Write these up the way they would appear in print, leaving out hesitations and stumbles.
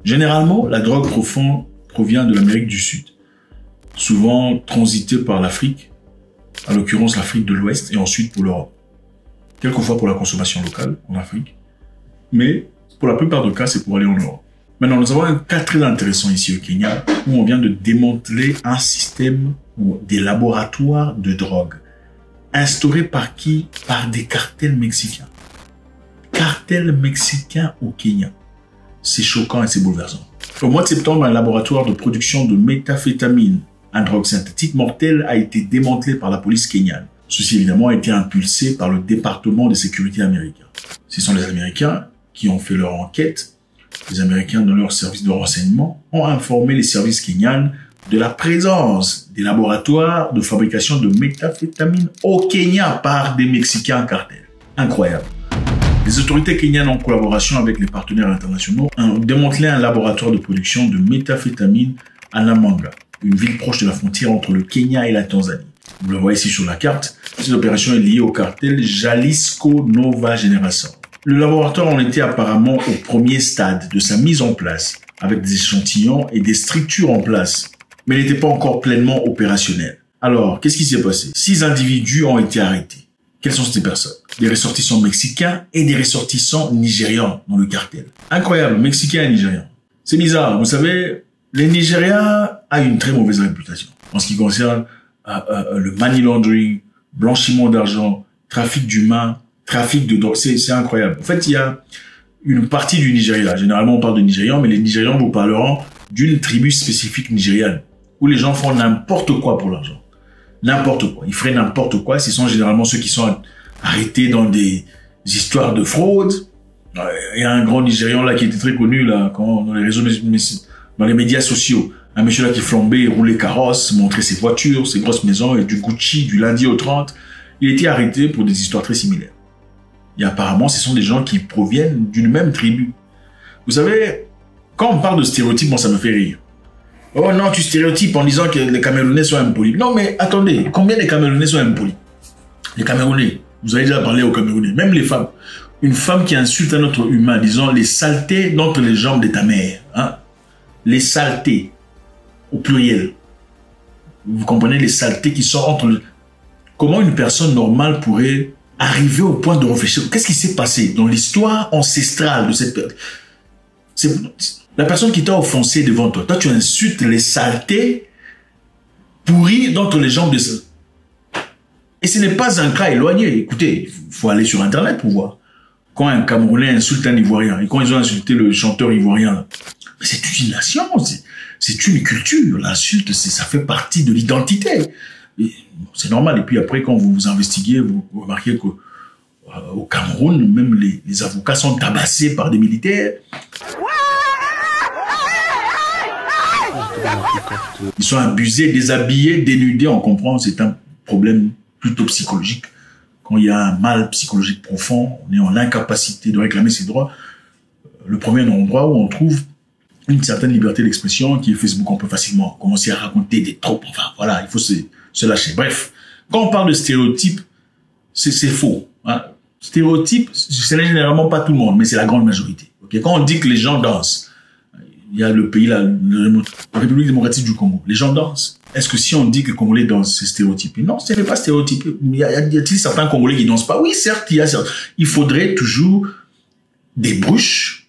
Généralement, la drogue provient de l'Amérique du Sud, souvent transitée par l'Afrique, en l'occurrence l'Afrique de l'Ouest, et ensuite pour l'Europe. Quelquefois pour la consommation locale en Afrique, mais pour la plupart des cas, c'est pour aller en Europe. Maintenant, nous avons un cas très intéressant ici au Kenya, où on vient de démanteler un système ou des laboratoires de drogue. Instaurés par qui? Par des cartels mexicains. Cartels mexicains au Kenya. C'est choquant et c'est bouleversant. Au mois de septembre, un laboratoire de production de méthamphétamine, une drogue synthétique mortelle, a été démantelé par la police kenyane. Ceci évidemment a été impulsé par le département de sécurité américain. Ce sont les Américains qui ont fait leur enquête. Les Américains, dans leur service de renseignement, ont informé les services kenyans de la présence des laboratoires de fabrication de méthamphétamine au Kenya par des Mexicains cartels. Incroyable. Les autorités kenyanes, en collaboration avec les partenaires internationaux, ont démantelé un laboratoire de production de méthamphétamine à Namanga, une ville proche de la frontière entre le Kenya et la Tanzanie. Vous le voyez ici sur la carte. Cette opération est liée au cartel Jalisco Nova Generación. Le laboratoire en était apparemment au premier stade de sa mise en place, avec des échantillons et des structures en place, mais n'était pas encore pleinement opérationnel. Alors, qu'est-ce qui s'est passé? 6 individus ont été arrêtés. Quelles sont ces personnes? Des ressortissants mexicains et des ressortissants nigérians dans le cartel. Incroyable, mexicains et nigérians. C'est bizarre, vous savez, les Nigériens ont une très mauvaise réputation en ce qui concerne le money laundering, blanchiment d'argent, trafic d'humains, trafic de drogue. C'est incroyable. En fait, il y a une partie du Nigeria. Généralement, on parle de Nigérians, mais les Nigérians vous parleront d'une tribu spécifique nigériane où les gens font n'importe quoi pour l'argent. N'importe quoi. Ils feraient n'importe quoi. Ce sont généralement ceux qui sont arrêtés dans des histoires de fraude. Il y a un grand Nigérian là qui était très connu là, dans les réseaux, dans les médias sociaux. Un monsieur là qui flambait, roulait carrosse, montrait ses voitures, ses grosses maisons et du Gucci du lundi au 30. Il était arrêté pour des histoires très similaires. Et apparemment, ce sont des gens qui proviennent d'une même tribu. Vous savez, quand on parle de stéréotypes, moi ça me fait rire. Oh non, tu stéréotypes en disant que les Camerounais sont impolis. Non mais attendez, combien de Camerounais sont impolis? Les Camerounais, vous avez déjà parlé aux Camerounais, même les femmes. Une femme qui insulte un autre humain, disons les saletés d'entre les jambes de ta mère. Hein? Les saletés, au pluriel. Vous comprenez les saletés qui sont entre... Comment une personne normale pourrait arriver au point de réfléchir? Qu'est-ce qui s'est passé dans l'histoire ancestrale de cette personne? C'est la personne qui t'a offensé devant toi. Toi, tu insultes les saletés pourries d'entre les jambes de ça. Et ce n'est pas un cas éloigné. Écoutez, il faut aller sur Internet pour voir. Quand un Camerounais insulte un Ivoirien, et quand ils ont insulté le chanteur ivoirien, c'est une nation, c'est une culture. L'insulte, ça fait partie de l'identité. C'est normal. Et puis après, quand vous investiguez, vous remarquez qu'au Cameroun, même les avocats sont tabassés par des militaires. Ils sont abusés, déshabillés, dénudés. On comprend, c'est un problème plutôt psychologique. Quand il y a un mal psychologique profond, on est en incapacité de réclamer ses droits. Le premier endroit où on trouve une certaine liberté d'expression, qui est Facebook, on peut facilement commencer à raconter des tropes. Enfin, voilà, il faut se lâcher. Bref, quand on parle de stéréotypes, c'est faux. Hein. Stéréotypes, ce n'est généralement pas tout le monde, mais c'est la grande majorité. Okay? Quand on dit que les gens dansent, il y a le pays, la République démocratique du Congo, les gens dansent. Est-ce que si on dit que les Congolais dansent, c'est stéréotypé? Non, ce n'est pas stéréotypé. Y a-t-il certains Congolais qui dansent pas? Oui, certes, il faudrait toujours des bruches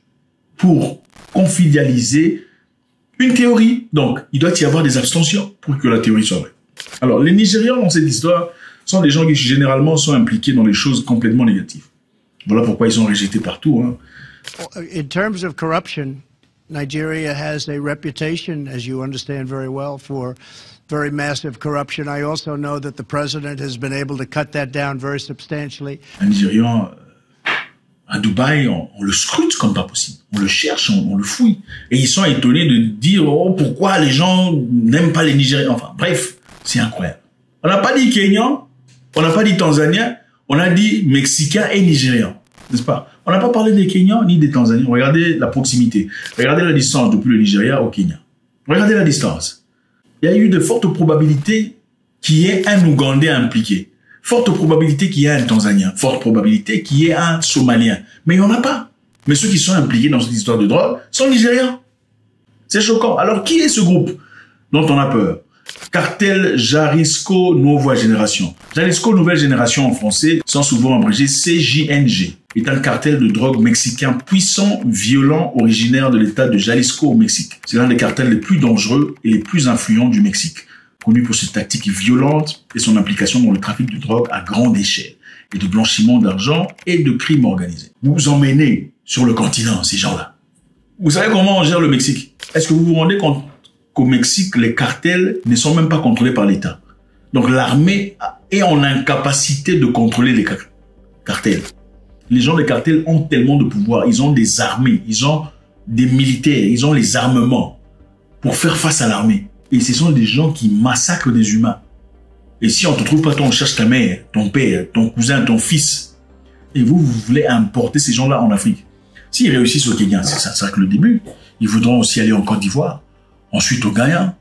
pour confidialiser une théorie. Donc, il doit y avoir des abstentions pour que la théorie soit vraie. Alors, les Nigérians dans cette histoire sont des gens qui généralement sont impliqués dans les choses complètement négatives. Voilà pourquoi ils sont rejetés partout. Hein. In terms of corruption, Nigeria has a reputation, as you understand very well, for very massive corruption. I also know that the president has been able to cut that down very substantially. Un Nigérian à Dubaï, on le scrute comme pas possible. On le cherche, on le fouille. Et ils sont étonnés de dire, oh, pourquoi les gens n'aiment pas les Nigérians. Enfin, bref, c'est incroyable. On n'a pas dit Kenyan, on n'a pas dit Tanzanien, on a dit Mexicain et Nigérian. N'est-ce pas? On n'a pas parlé des Kenyans ni des Tanzaniens. Regardez la proximité. Regardez la distance depuis le Nigeria au Kenya. Regardez la distance. Il y a eu de fortes probabilités qu'il y ait un Ougandais impliqué. Forte probabilité qu'il y ait un Tanzanien. Forte probabilité qu'il y ait un Somalien. Mais il n'y en a pas. Mais ceux qui sont impliqués dans cette histoire de drogue sont Nigérians. C'est choquant. Alors, qui est ce groupe dont on a peur? Cartel Jalisco Nueva Génération. Jalisco Nouvelle Génération en français, sans souvent abrégé CJNG, est un cartel de drogue mexicain puissant, violent, originaire de l'état de Jalisco au Mexique. C'est l'un des cartels les plus dangereux et les plus influents du Mexique, connu pour ses tactiques violentes et son implication dans le trafic de drogue à grande échelle et de blanchiment d'argent et de crimes organisés. Vous emmenez sur le continent ces gens-là. Vous savez comment on gère le Mexique? Est-ce que vous vous rendez compte qu'au Mexique, les cartels ne sont même pas contrôlés par l'État? Donc l'armée est en incapacité de contrôler les cartels. Les gens des cartels ont tellement de pouvoir. Ils ont des armées, ils ont des militaires, ils ont les armements pour faire face à l'armée. Et ce sont des gens qui massacrent des humains. Et si on ne te trouve pas, on cherche ta mère, ton père, ton cousin, ton fils. Et vous voulez importer ces gens-là en Afrique. S'ils réussissent au Kenya, c'est ça que le début. Ils voudront aussi aller en Côte d'Ivoire. Ensuite au Ghana,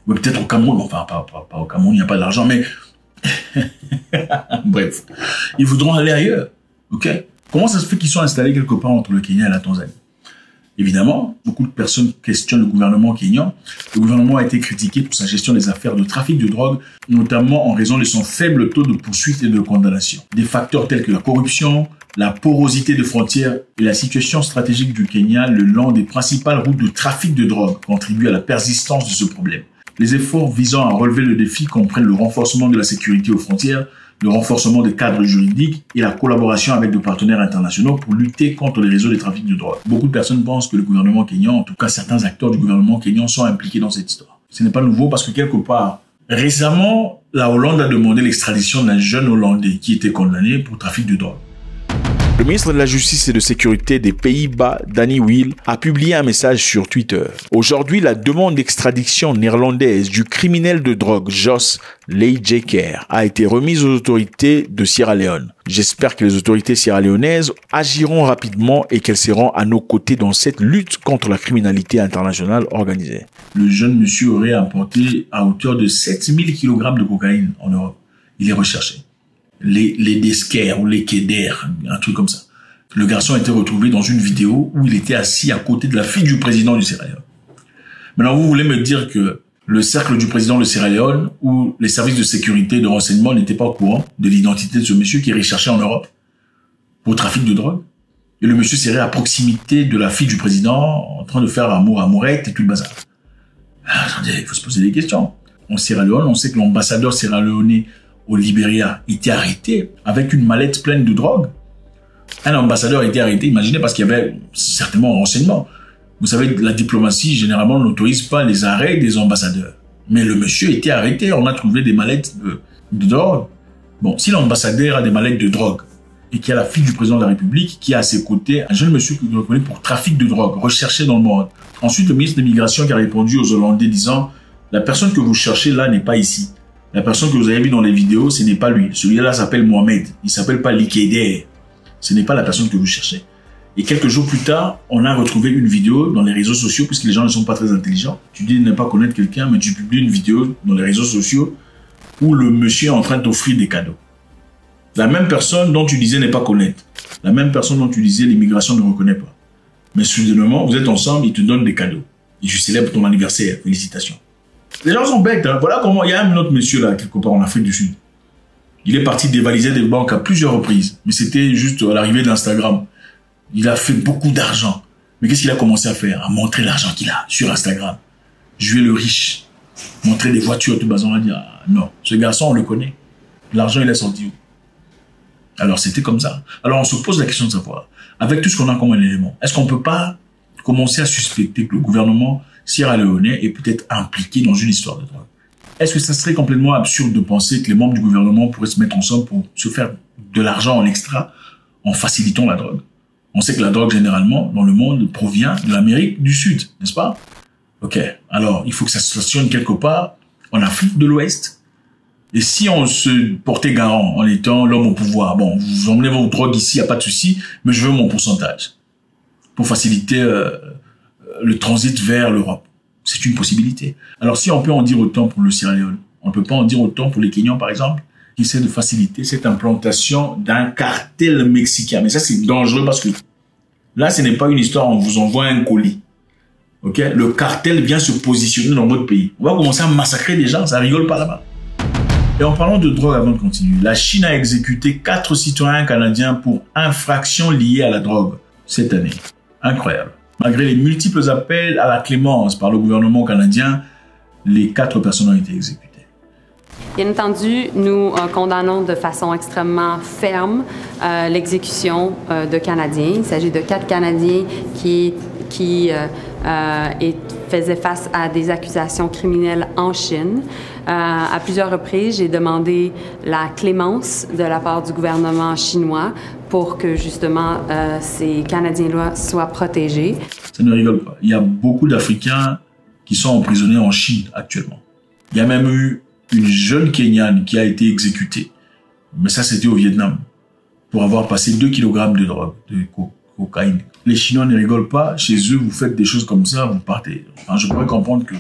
ou peut-être au Cameroun, enfin pas au Cameroun, il n'y a pas d'argent, mais bref, ils voudront aller ailleurs, ok? Comment ça se fait qu'ils sont installés quelque part entre le Kenya et la Tanzanie? Évidemment, beaucoup de personnes questionnent le gouvernement kényan. Le gouvernement a été critiqué pour sa gestion des affaires de trafic de drogue, notamment en raison de son faible taux de poursuite et de condamnation. Des facteurs tels que la corruption, la porosité de frontières et la situation stratégique du Kenya le long des principales routes de trafic de drogue contribuent à la persistance de ce problème. Les efforts visant à relever le défi comprennent le renforcement de la sécurité aux frontières, le renforcement des cadres juridiques et la collaboration avec des partenaires internationaux pour lutter contre les réseaux de trafic de drogue. Beaucoup de personnes pensent que le gouvernement kényan, en tout cas certains acteurs du gouvernement kényan, sont impliqués dans cette histoire. Ce n'est pas nouveau parce que quelque part, récemment, la Hollande a demandé l'extradition d'un jeune Hollandais qui était condamné pour trafic de drogue. Le ministre de la Justice et de Sécurité des Pays-Bas, Danny Weel, a publié un message sur Twitter. Aujourd'hui, la demande d'extradition néerlandaise du criminel de drogue Jos Leijdeker a été remise aux autorités de Sierra Leone. J'espère que les autorités sierra-léonaises agiront rapidement et qu'elles seront à nos côtés dans cette lutte contre la criminalité internationale organisée. Le jeune monsieur aurait importé à hauteur de 7000 kg de cocaïne en Europe. Il est recherché. Les Desker ou les Keder, un truc comme ça. Le garçon a été retrouvé dans une vidéo où il était assis à côté de la fille du président du Sierra Leone. Maintenant, vous voulez me dire que le cercle du président de Sierra Leone ou les services de sécurité et de renseignement n'étaient pas au courant de l'identité de ce monsieur qui est recherché en Europe pour trafic de drogue? Et le monsieur serait à proximité de la fille du président en train de faire amourette et tout le bazar. Attendez, il faut se poser des questions. En Sierra Leone, on sait que l'ambassadeur sierra-léonais au Libéria était arrêté avec une mallette pleine de drogue. Un ambassadeur a été arrêté, imaginez, parce qu'il y avait certainement un renseignement. Vous savez, la diplomatie, généralement, n'autorise pas les arrêts des ambassadeurs. Mais le monsieur était arrêté, on a trouvé des mallettes de drogue. Bon, si l'ambassadeur a des mallettes de drogue et qu'il y a la fille du président de la République qui a à ses côtés un jeune monsieur qui est reconnu pour trafic de drogue, recherché dans le monde. Ensuite, le ministre de l'Immigration qui a répondu aux Hollandais disant « La personne que vous cherchez là n'est pas ici. La personne que vous avez vue dans les vidéos, ce n'est pas lui. Celui-là s'appelle Mohamed. Il s'appelle pas Likeder. Ce n'est pas la personne que vous cherchez. » Et quelques jours plus tard, on a retrouvé une vidéo dans les réseaux sociaux, puisque les gens ne sont pas très intelligents. Tu dis ne pas connaître quelqu'un, mais tu publies une vidéo dans les réseaux sociaux où le monsieur est en train d'offrir des cadeaux. La même personne dont tu disais ne pas connaître. La même personne dont tu disais l'immigration ne reconnaît pas. Mais soudainement, vous êtes ensemble, il te donne des cadeaux. Et tu célèbres ton anniversaire. Félicitations. Les gens sont bêtes, hein. Voilà comment il y a un autre monsieur là, quelque part en Afrique du Sud. Il est parti dévaliser des banques à plusieurs reprises. Mais c'était juste à l'arrivée d'Instagram. Il a fait beaucoup d'argent. Mais qu'est-ce qu'il a commencé à faire? À montrer l'argent qu'il a sur Instagram. Jouer le riche. Montrer des voitures, tout bas. On va dire, ah, non, ce garçon, on le connaît. L'argent, il est sorti où? Alors, c'était comme ça. Alors, on se pose la question de savoir, avec tout ce qu'on a comme élément, est-ce qu'on peut pas commencer à suspecter que le gouvernement sierra-léonais est peut-être impliqué dans une histoire de drogue? Est-ce que ça serait complètement absurde de penser que les membres du gouvernement pourraient se mettre ensemble pour se faire de l'argent en extra en facilitant la drogue? On sait que la drogue, généralement, dans le monde, provient de l'Amérique du Sud, n'est-ce pas? Ok. Alors, il faut que ça se stationne quelque part en Afrique de l'Ouest. Et si on se portait garant en étant l'homme au pouvoir, bon, vous emmenez vos drogues ici, il n'y a pas de souci, mais je veux mon pourcentage pour faciliter le transit vers l'Europe. C'est une possibilité. Alors, si on peut en dire autant pour le Sierra Leone, on ne peut pas en dire autant pour les Kenyans, par exemple, qui essaie de faciliter cette implantation d'un cartel mexicain. Mais ça, c'est dangereux parce que là, ce n'est pas une histoire où on vous envoie un colis. ok, le cartel vient se positionner dans votre pays. On va commencer à massacrer des gens, ça rigole pas là-bas. Et en parlant de drogue, avant de continuer, la Chine a exécuté 4 citoyens canadiens pour infractions liées à la drogue cette année. Incroyable. Malgré les multiples appels à la clémence par le gouvernement canadien, les 4 personnes ont été exécutées. Bien entendu, nous condamnons de façon extrêmement ferme l'exécution de Canadiens. Il s'agit de 4 Canadiens qui faisaient face à des accusations criminelles en Chine. À plusieurs reprises, j'ai demandé la clémence de la part du gouvernement chinois pour que justement ces Canadiens-là soient protégés. Ça ne rigole pas. Il y a beaucoup d'Africains qui sont emprisonnés en Chine actuellement. Il y a même eu une jeune Kenyane qui a été exécutée, mais ça c'était au Vietnam, pour avoir passé 2 kg de drogue, de cocaïne. Les Chinois ne rigolent pas, chez eux vous faites des choses comme ça, vous partez. Enfin, je pourrais comprendre que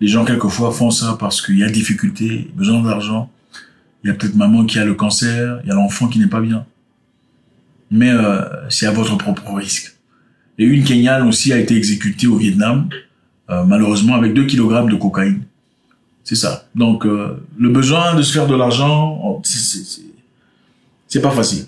les gens quelquefois font ça parce qu'il y a difficulté, besoin d'argent, il y a peut-être maman qui a le cancer, il y a l'enfant qui n'est pas bien. Mais c'est à votre propre risque. Et une Kenyane aussi a été exécutée au Vietnam, malheureusement avec 2 kg de cocaïne. C'est ça. Donc, le besoin de se faire de l'argent, c'est pas facile.